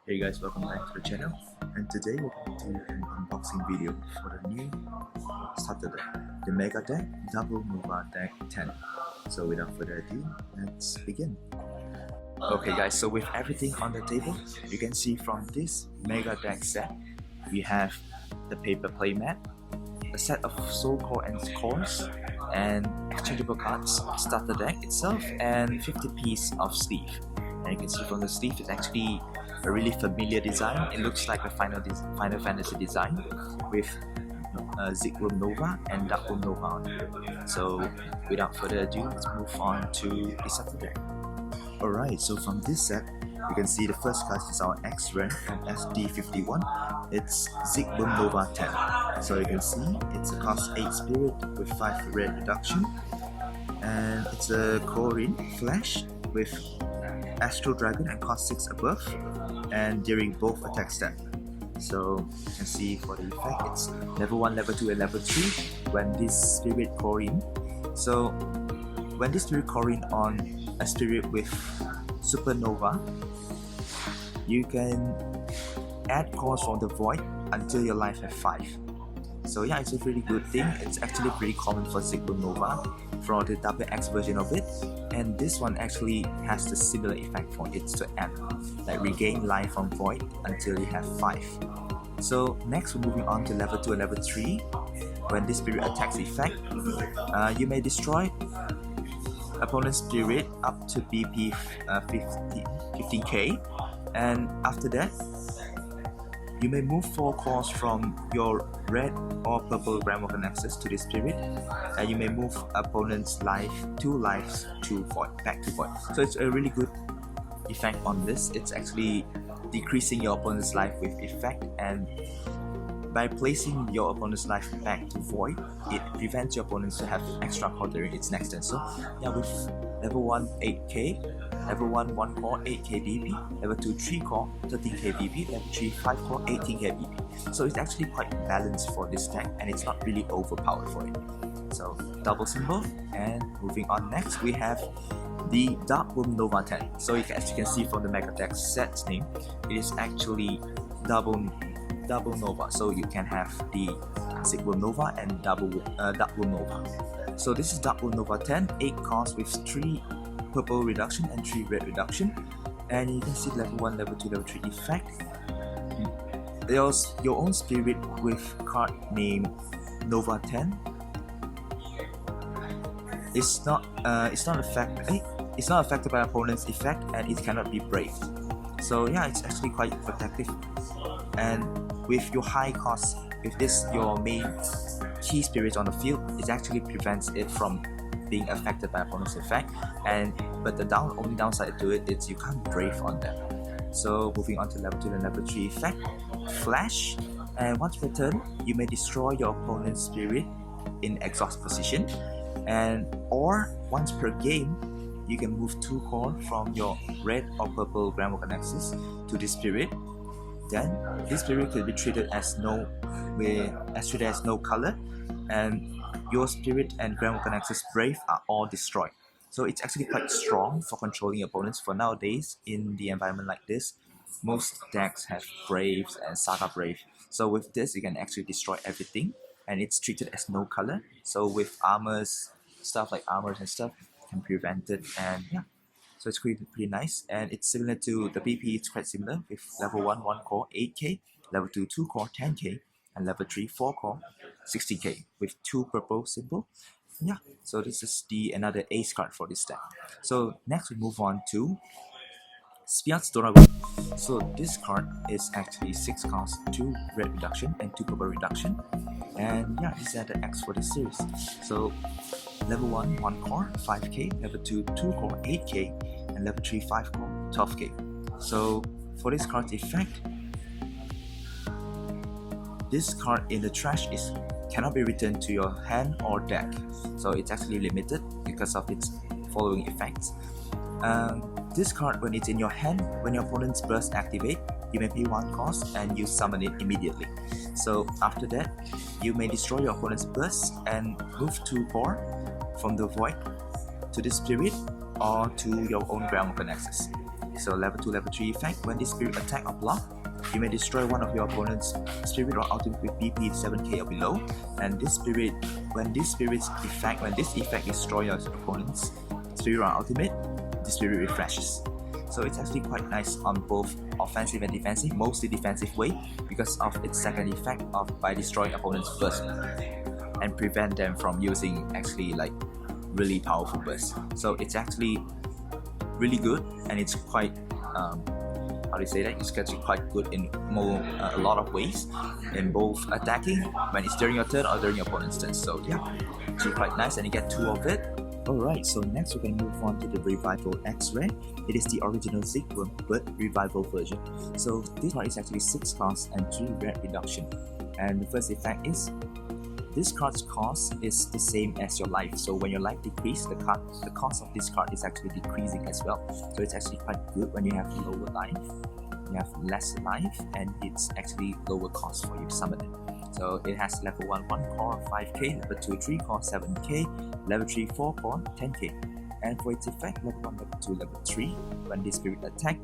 Hey guys, welcome back to the channel, and today we're going to do an unboxing video for the new starter deck, the Mega Deck Double Nova Deck 10. So without further ado, let's begin. Okay guys, so with everything on the table, you can see from this Mega Deck set, we have the paper playmat, a set of soul core and cores, and exchangeable cards, starter deck itself, and 50 pieces of sleeve. And you can see from the sleeve, it's actually a really familiar design. It looks like a Final Fantasy design with Ziggurat Nova and Double Nova on it. So without further ado, let's move on to the starter deck. Alright, so from this set, you can see the first card is our X rare from SD51. It's Ziggurat Nova 10. So you can see it's a cost 8 spirit with 5 red reduction, and it's a Corin Flash with Astral Dragon and cost 6 above, and during both attack step. So you can see for the effect, it's level 1, level 2 and level 3 when this spirit Corin. So when this spirit Corin on a spirit with Supernova, you can add cores from the void until your life has 5. So yeah, it's a really good thing. It's actually pretty common for Ziggurat Nova for the double X version of it, and this one actually has the similar effect for it to add, like regain life from void until you have 5. So next we're moving on to level 2 and level 3. When this spirit attacks effect, you may destroy opponent's spirit up to BP 15k, and after that you may move 4 cores from your red or purple Realm of Nexus to this spirit, and you may move opponent's life 2 lives to void, back to void. So it's a really good effect on this. It's actually decreasing your opponent's life with effect, and by placing your opponent's life back to void, it prevents your opponents to have extra core during its next turn. So yeah, with level 1 8k, level 1 1 core 8k BP, level 2 3 core 13k BP, level 3 5 core 18k BP. So it's actually quite balanced for this deck, and it's not really overpowered for it. So double symbol, and moving on next we have the Double Nova 10. So as you can see from the Mega Deck set's name, it is actually double Nova, so you can have the Ziggurat Nova and Double Nova. So this is Double Nova 10, 8 cost with 3 purple reduction and 3 red reduction, and you can see level 1, level 2, level 3 effect. There's your own spirit with card name Nova 10. It's not affected by opponent's effect, and it cannot be braved. So yeah, it's actually quite protective. And with your high cost, if this your main key spirit on the field, it actually prevents it from being affected by opponent's effect. But the only downside to it is you can't brave on them. So moving on to level 2 and level 3 effect, Flash, and once per turn you may destroy your opponent's spirit in exhaust position, or once per game you can move 2 core from your red or purple Realm of Nexus to this spirit. Then this spirit could be treated as no color, and your spirit and Realm of Nexus Brave are all destroyed. So it's actually quite strong for controlling opponents. For nowadays, in the environment like this, most decks have Braves and Saga Brave. So with this, you can actually destroy everything, and it's treated as no color. So with armors, stuff like armors and stuff can prevent it, and yeah. So it's pretty nice, and it's similar to the BP. It's quite similar with level 1 1 core 8k, level 2 2 core 10k, and level 3 4 core 60k with 2 purple symbol. Yeah, so this is another ace card for this deck. So next we move on to Spiat's Dragon. So this card is actually 6 cost, 2 red reduction and 2 purple reduction, and yeah, these are the X for this series. So level 1 1 core 5k, level 2 2 core 8k, and level 3 5 core 12k. So for this card's effect, this card in the trash cannot be returned to your hand or deck, so it's actually limited because of its following effects. This card, when it's in your hand, when your opponent's burst activate, you may pay 1 cost and you summon it immediately. So after that, you may destroy your opponent's burst and move 2 core from the void to the spirit or to your own Realm of Nexus. So level 2, level 3 effect. When this spirit attack or block, you may destroy one of your opponent's spirit or ultimate with BP 7k or below. And this spirit, when this effect destroy your opponent's spirit or ultimate, the spirit refreshes. So it's actually quite nice on both offensive and defensive, mostly defensive way, because of its second effect of by destroying opponent's burst and prevent them from using actually like really powerful bursts. So it's actually really good, and it's quite how do you say that? It's actually quite good in a lot of ways, in both attacking when it's during your turn or during your opponent's turn. So yeah, it's quite nice, and you get 2 of it. Alright, so next we're going to move on to the Revival X Rare. It is the original Ziggurat but Revival version. So this one is actually 6 cost and 3 red reduction. And the first effect is, this card's cost is the same as your life. So when your life decreases, the cost of this card is actually decreasing as well. So it's actually quite good when you have lower life, you have less life, and it's actually lower cost for you to summon it. So it has level 1 core 5k, level 2 3 core 7k, level 3 4 core 10k. And for its effect, level 1, level 2, level 3, when this spirit attack,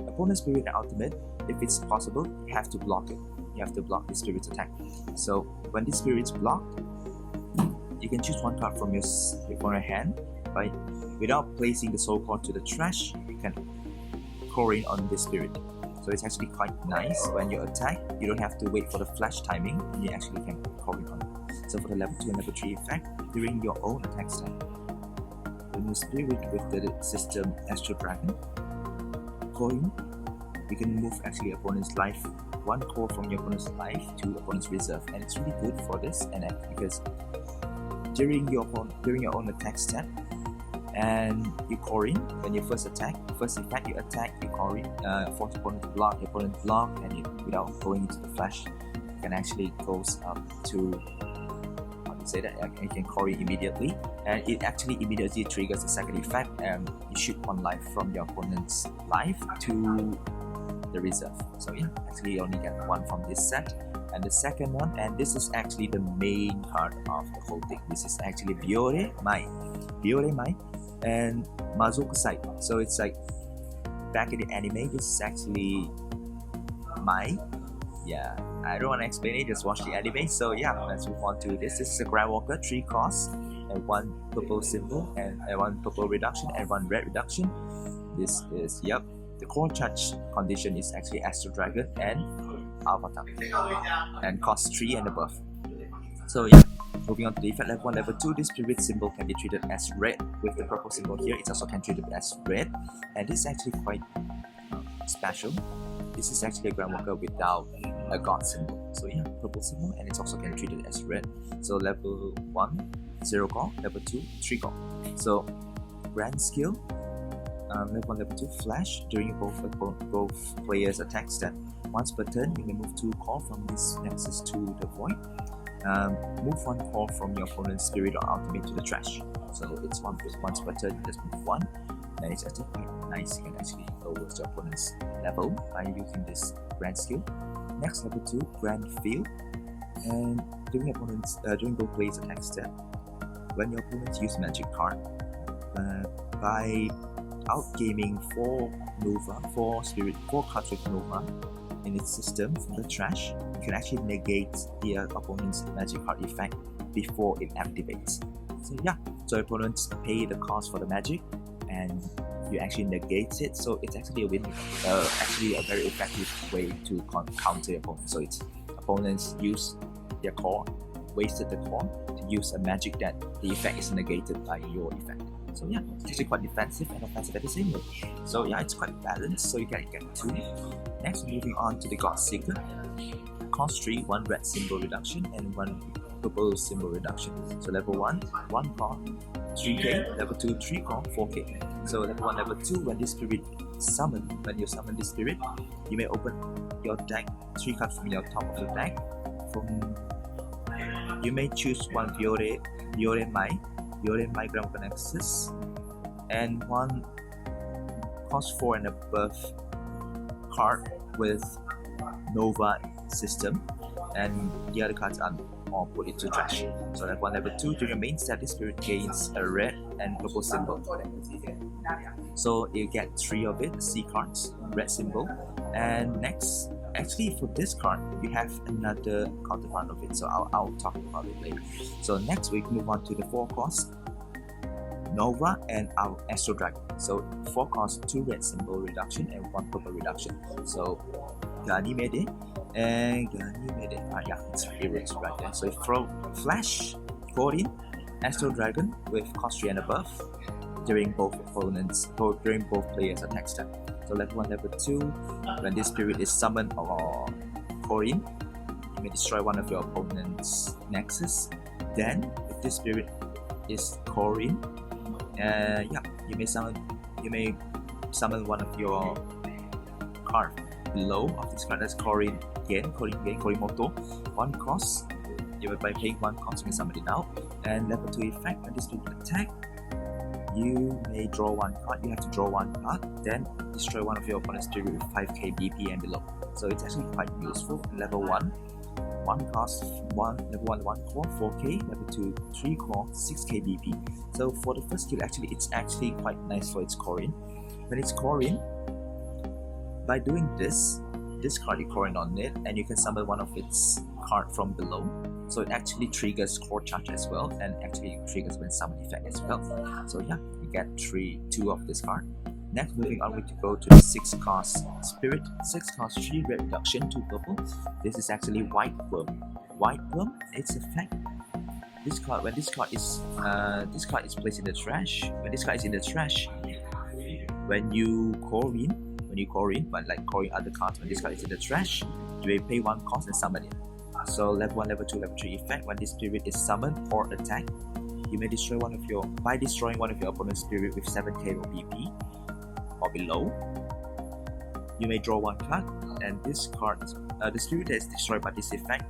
opponent spirit and ultimate, if it's possible, you have to block it. You have to block the spirit's attack. So when this spirit is blocked, you can choose one card from your hand, right? Without placing the soul card to the trash, you can core in on this spirit. So it's actually quite nice. When you attack, you don't have to wait for the flash timing, and you actually can core in on it. So for the level 2 and level 3 effect, during your own attack step, when you spirit with the system Astral Dragon, core in, you can move actually opponent's life 1 core from your opponent's life to opponent's reserve, and it's really good for this and because during your own attack step, and you core in when you first attack, first effect you attack, you core in, force opponent to block, your opponent block, and you, without going into the flash, you can actually goes up to, how do you say that, you can core in immediately, and it actually immediately triggers the second effect, and you shoot 1 life from your opponent's life to the reserve. So yeah, actually you only get 1 from this set. And the second one, and this is actually the main card of the whole thing, this is actually Biore Mai and Mazokusai. So it's like, back in the anime, this is actually Mai. Yeah, I don't want to explain it, just watch the anime. So yeah, let's move on to this. This is a Grand Walker, 3 cost and 1 purple symbol, and 1 purple reduction and 1 red reduction. This is, yep, the core charge condition is actually Astral Dragon and Avatar, and cost 3 and above. So yeah, moving on to the effect, level 1, level 2, this spirit symbol can be treated as red. With the purple symbol here, it also can be treated as red, and this is actually quite special. This is actually a Grand Walker without a god symbol. So yeah, purple symbol, and it's also can be treated as red. So level 1, 0 core, level 2, 3 core. So grand skill, level 1, level 2, flash during both players' attack step. Once per turn, you may move 2 core from this nexus to the void. Move 1 core from your opponent's spirit or ultimate to the trash. So it's once per turn, you just move 1. And it's actually quite nice. You can actually lower your opponent's level by using this grand skill. Next, level 2, grand field. And during both players' attack step, when your opponents use magic card, by outgaming 4 cards with Nova in its system from the trash, you can actually negate the opponent's magic card effect before it activates. So yeah, so opponents pay the cost for the magic, and you actually negate it. So it's actually a win, actually a very effective way to counter your opponent. So it's opponents use their core, wasted the core to use a magic that the effect is negated by your effect. So yeah, it's actually quite defensive and offensive at the same way. So yeah, it's quite balanced, so you can get 2. Next, moving on to the God Seeker. Cost 3, 1 red symbol reduction and 1 purple symbol reduction. So level 1, 1 core, 3k, level 2, 3 core, 4k. So level 1, level 2, when this spirit when you summon this spirit, you may open your deck, 3 cards from your top of the deck. You may choose 1 Biore Mai Grand Nexus, and 1 cost 4 and above card with Nova system, and the other cards are all put into trash. So level 1, level 2, during your main step, this spirit gains a red and purple symbol. So you get 3 of it, C cards, red symbol. And next, actually for this card, you have another counterpart of it. So I'll talk about it later. So next we move on to the 4 cost Nova and our Astro Dragon. So 4 cost, 2 red symbol reduction and 1 purple reduction. So Ganymede and Ganymede. Yeah, it's favorites right there. So from Flash, Corin, Astro Dragon with cost 3 and above during both players' attack step. So level 1, level 2, when this spirit is summoned or Corin, you may destroy one of your opponent's nexus. Then, if this spirit is Corin, you may summon one of your cards below of this card. That's Corin Korimoto. 1 cost. By paying 1 cost, you may summon it out. And level 2 effect, when this spirit attack, you may draw 1 card. You have to draw 1 card, then destroy one of your opponent's spirit with 5k BP and below. So it's actually quite useful. Level 1 cost, level 1 core 4k, level 2 3 core 6k BP. So for the first skill, it's actually quite nice for its Corin. When it's Corin, by doing this card you Corin on it, and you can summon one of its card from below. So it actually triggers core charge as well, and actually triggers when summon effect as well. So yeah, you get 2 of this card. Next, moving on, we go to the 6 cost Spirit. 6 cost 3 red reduction, 2 purple. This is actually White Worm. White Worm, its effect. This card is placed in the trash. When this card is in the trash, when you Corin, but like Corin other cards, when this card is in the trash, you may pay 1 cost and summon it. So level 1, level 2, level 3 effect. When this spirit is summoned or attacked, you may destroy by destroying one of your opponent's spirit with 7k or BP or below. You may draw 1 card, and this card, the spirit that is destroyed by this effect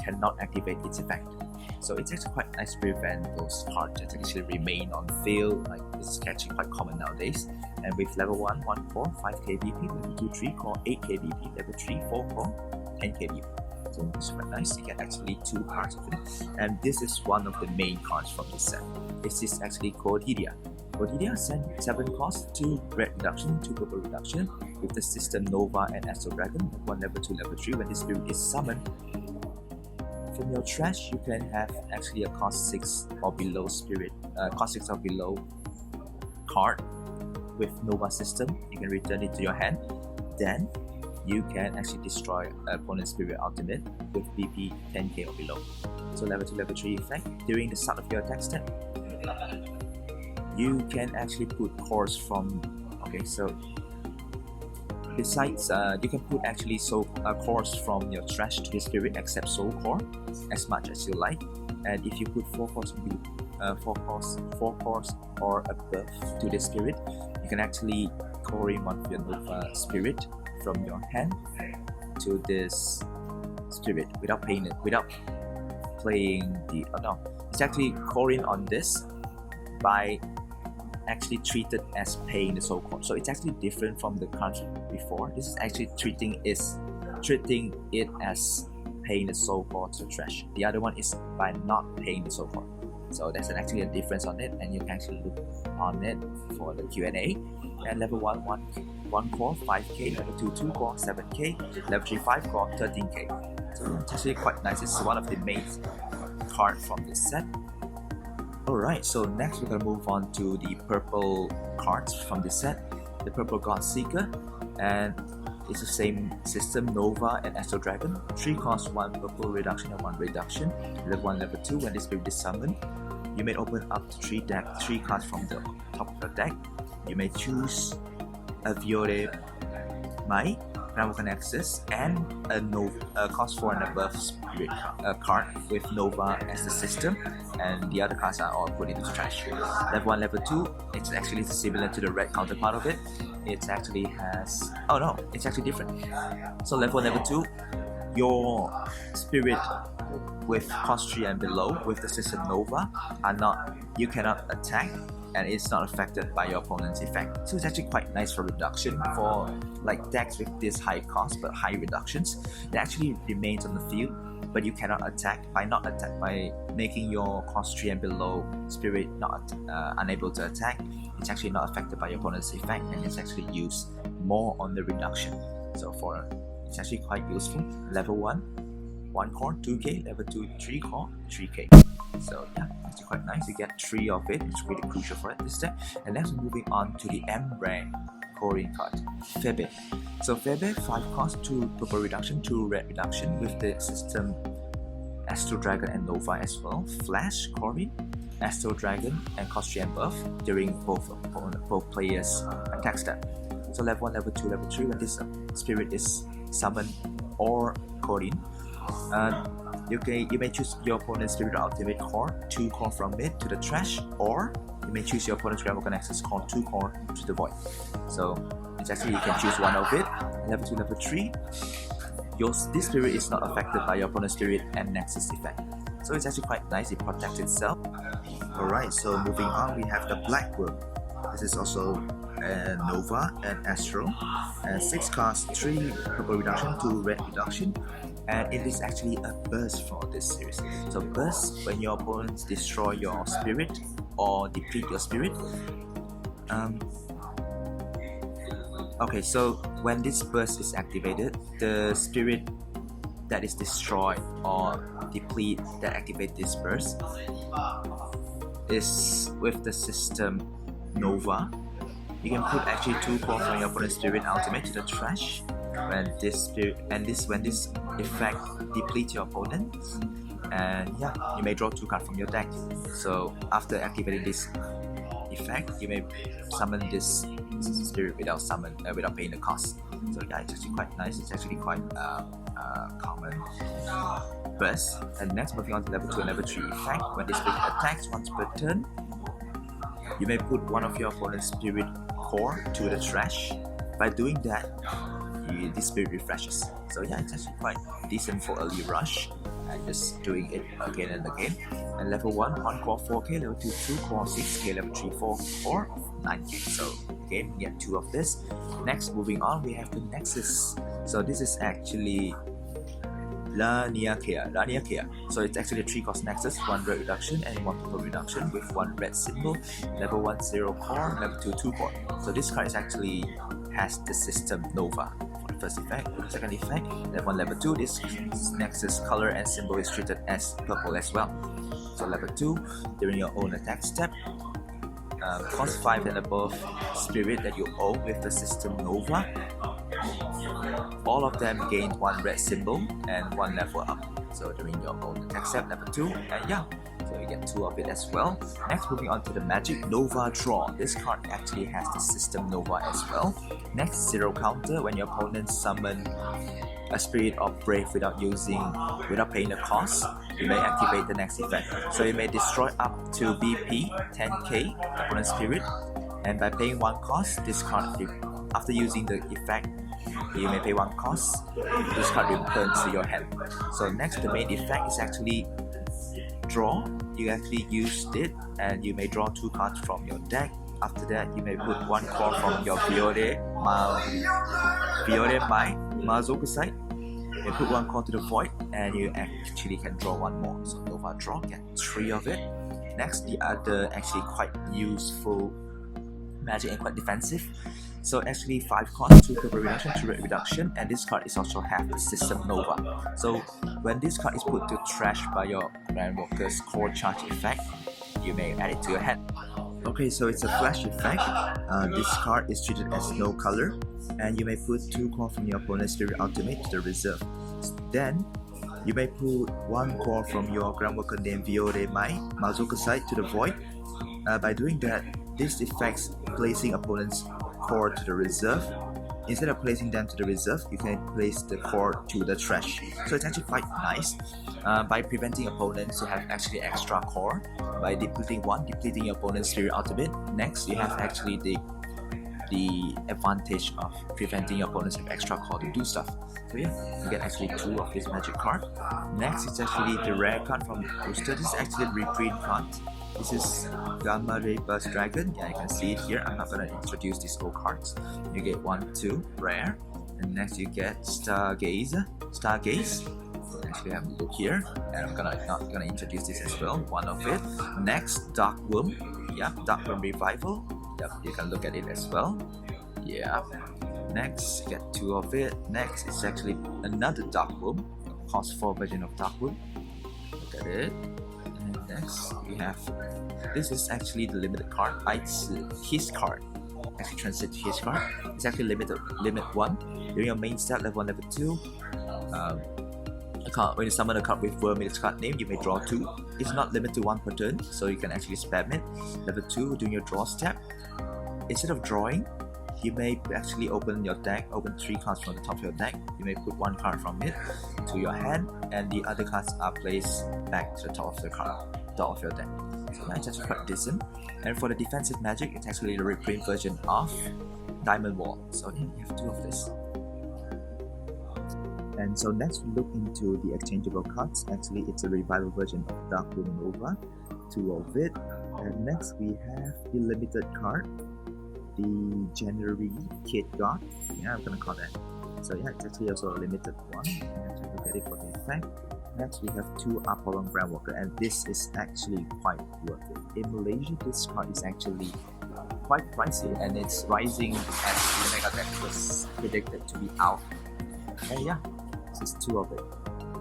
cannot activate its effect. So it's actually quite nice to prevent those cards that actually remain on field. Like this is actually quite common nowadays. And with level 1 core 5k BP, level 2 3 core 8k BP, level 3 4 core 10k BP. So it's quite nice. You get actually 2 cards of it, and this is one of the main cards from this set. This is actually Cordelia. Cordelia 7 cost, 2 red reduction, 2 purple reduction with the system Nova and Astro Dragon. Level 1, level 2, level 3. When this spirit is summoned from your trash, you can have actually a cost 6 or below spirit, cost 6 or below card with Nova system. You can return it to your hand. Then you can actually destroy opponent's spirit ultimate with BP 10k or below. So level 2, level 3 effect. During the start of your attack step, you can actually put cores from, so besides, you can put actually cores from your trash to the spirit except soul core as much as you like. And if you put 4 cores or above to the spirit, you can actually core in one of your Nova spirit from your hand to this spirit without playing the it's actually coring on this by actually treated as paying the soul core. So it's actually different from the cards before. This is actually treating it as paying the soul core to trash. The other one is by not paying the soul core. So there's actually a difference on it, and you can actually look on it for the Q&A. And level 1 core 5k, level 2 2 core 7k, level 3 5 core 13k. So it's actually quite nice. It's one of the main cards from this set. Alright, so next we're gonna move on to the purple cards from this set. The purple God Seeker, and it's the same system, Nova and Astro Dragon. 3 cost, 1 purple reduction and 1 reduction. Level 1, level 2, when this spirit is summoned, you may open up to 3 cards from the top of the deck. You may choose a Viore Mai, Ramukan Access, and a cost 4 and above spirit card with Nova as the system, and the other cards are all put into trash. Level 1, level 2, it's actually similar to the red counterpart of it. It actually has, it's actually different. So level 1, level 2, your spirit with cost 3 and below with the system Nova you cannot attack, and it's not affected by your opponent's effect. So it's actually quite nice for reduction for like decks with this high cost but high reductions. It actually remains on the field but you cannot attack by making your cost 3 and below spirit not unable to attack. It's actually not affected by your opponent's effect, and it's actually used more on the reduction. So it's actually quite useful. Level 1 core 2k, level 2 3 core 3k. So yeah, it's quite nice. You get 3 of it. It's really crucial for it this deck. And next we're moving on to the M rank Korean card, Febe. So Febe 5 cost, 2 purple reduction, 2 red reduction with the system Astro Dragon and Nova as well. Flash, Corin, Astro Dragon and cost 3 and buff during both players' attack step. So level 1, level 2, level 3, when this spirit is summoned or Corin, you may choose your opponent's spirit ultimate core, 2 core from mid to the trash, or you may choose your opponent's Grand Nexus core, 2 core to the void. So it's actually you can choose one of it. Level 2, level 3, this spirit is not affected by your opponent's spirit and Nexus effect. So it's actually quite nice, it protects itself. Alright, so moving on, we have the Black Worm. This is also Nova and Astro, and 6 cost, 3 purple reduction, 2 red reduction, and it is actually a burst for this series. So burst, when your opponents destroy your spirit or deplete your spirit. Okay, so when this burst is activated, the spirit that is destroyed or deplete that activate this burst is with the system Nova. You can put actually 2 core from your opponent's spirit ultimate to the trash when this effect depletes your opponent, and yeah, you may draw 2 cards from your deck. So after activating this effect, you may summon this spirit without paying the cost. So yeah, it's actually quite nice. It's actually quite common burst. And next, moving on to level 2 and level 3 effect. When this spirit attacks once per turn, you may put one of your opponent's spirit core to the trash. By doing that, this spirit refreshes. So yeah, it's actually quite decent for early rush and just doing it again and again. And level 1 core 4k, level 2 2 core 6k, level 3 4 core 9k. So again, you get 2 of this. Next, moving on, we have the Nexus. So this is actually Lania Kea. So it's actually a 3 cost Nexus, 1 red reduction and 1 purple reduction with 1 red symbol. Level 1 0 core, level 2 2 core. So this card is actually has the system Nova for the first effect. For the second effect, level 1 level 2, this Nexus color and symbol is treated as purple as well. So level 2, during your own attack step, cost 5 and above spirit that you own with the system Nova, all of them gain 1 red symbol and 1 level up. So during your own attack step, level 2, and yeah, so you get 2 of it as well. Next, moving on to the Magic Nova Draw. This card actually has the system Nova as well. Next, 0 counter. When your opponent summon a Spirit of Brave without paying the cost, you may activate the next effect. So you may destroy up to BP 10k opponent's spirit, and by paying 1 cost, this card, after using the effect, you may pay 1 cost, this card returns to your hand. So next, the main effect is actually draw. You actually used it and you may draw 2 cards from your deck. After that, you may put 1 core from your Fiore Mai Mazoku side. You put 1 core to the void and you actually can draw 1 more. So Nova draw, get 3 of it. Next, the other actually quite useful magic and quite defensive. So actually 5 cost, 2 purple reduction, 2 red reduction, and this card is also have the system Nova. So when this card is put to trash by your Grandwalker's core charge effect, you may add it to your hand. Okay, so it's a flash effect. This card is treated as no color, and you may put 2 core from your opponent's spirit ultimate to the reserve. Then you may put 1 core from your Grandwalker named Viore Mai Mazoku side to the void. By doing that, this affects placing opponent's core to the reserve. Instead of placing them to the reserve, you can place the core to the trash. So it's actually quite nice by preventing opponents to have actually extra core. By depleting your opponent's spirit ultimate. Next, you have actually the advantage of preventing your opponents with extra core to do stuff. So yeah, you get actually 2 of this magic card. Next, it's actually the rare card from Booster. This is actually a reprint card. This is Gamma Ray Burst Dragon. Yeah, you can see it here. I'm not gonna introduce these old cards. You get 1, 2 rare, and next you get Stargaze, Actually, have a look here, and I'm not gonna introduce this as well. One of it. Next, Dark Womb. Yeah, Dark Womb Revival. Yep, you can look at it as well. Yeah. Next, you get two of it. Next, it's actually another Dark Womb, cost 4 version of Dark Womb. Look at it. And next, we have this is actually the limited card. It's his card. Actually, translate to his card. It's actually limit 1. During your main step, level 1, level 2. When you summon a card with Worm in its card name, you may draw 2. It's not limited to 1 per turn, so you can actually spam it. Level 2, during your draw step, instead of drawing, you may actually open your deck, open 3 cards from the top of your deck. You may put 1 card from it to your hand, and the other cards are placed back to the top of the top of your deck. So that's actually quite decent. And for the defensive magic, it's actually the reprint version of Diamond Wall. So yeah, you have 2 of this. And so next we look into the exchangeable cards. Actually, it's a revival version of Dark Womb Nova, 2 of it. And next we have the limited card, the January Kid God. Yeah, I'm gonna call that. So yeah, it's actually also a limited one. You have to look at it for the effect. Next we have 2 Apollon Groundwalker, and this is actually quite worth it. In Malaysia, this card is actually quite pricey, and it's rising as the Mega Deck was predicted to be out. And yeah, this is 2 of it.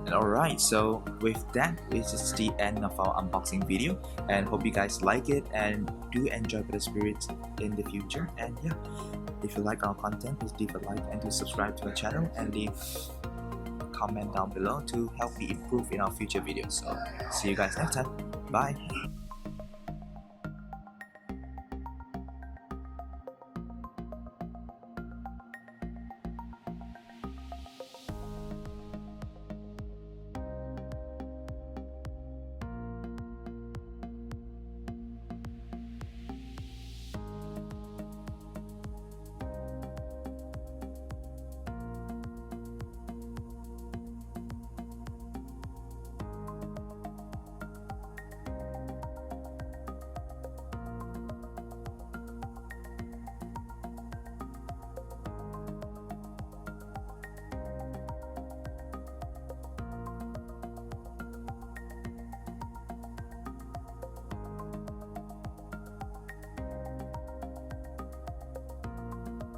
And alright, so with that, this is the end of our unboxing video, and hope you guys like it and do enjoy Battle Spirits in the future. And yeah, if you like our content, please leave a like and do subscribe to our channel and leave a comment down below to help me improve in our future videos. So see you guys next time. Bye.